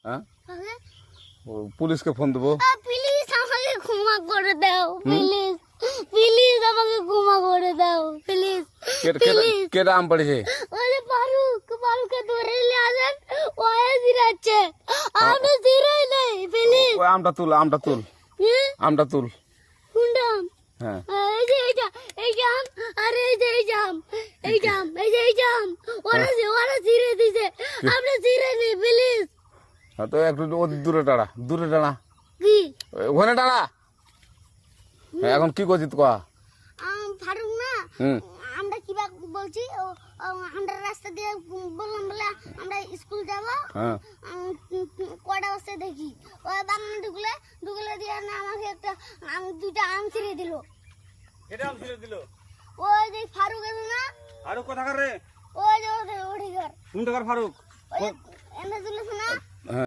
হ্যাঁ কাকে? পুলিশকে ফোন দেবো। প্লিজ আমাকে ক্ষমা করে দাও, প্লিজ প্লিজ আমাকে ক্ষমা করে দাও, প্লিজ প্লিজ। কেটা আম পড়েছে? ওরে ফারুককে ধরে নিয়ে আসেন, ওয়ে জিরাচ্ছে, আমি জিরাই নাই, প্লিজ। ওই আমটা তুল আমটা তুল কোনটা আম? হ্যাঁ এই যে এই জাম, আরে এই যে এই জাম, ওরা জিরে দিছে, আপনি জিরে নি, প্লিজ। হ্যাঁ, তো একটু দূরে দাঁড়া কি ওখানে দাঁড়া। হ্যাঁ, এখন কি করছিস কয়া? ফারুক না, হুম আমরা কিবা বলছি, আমরা রাস্তা দিয়ে বললাম বলে আমরা স্কুল যাব। হ্যাঁ কটা বাজতে দেখি ওই বাগানে ঢুকলে দিয়ে না আমাকে একটা দুইটা আম ছিঁড়ে দিল। এটা আম ছিঁড়ে দিল? ওই যে ফারুক আছে না, ফারুক কোথাকার রে? ওই যে ওঠে ঘর, কোন টাকার ফারুক? ওই এনে চলেছে না।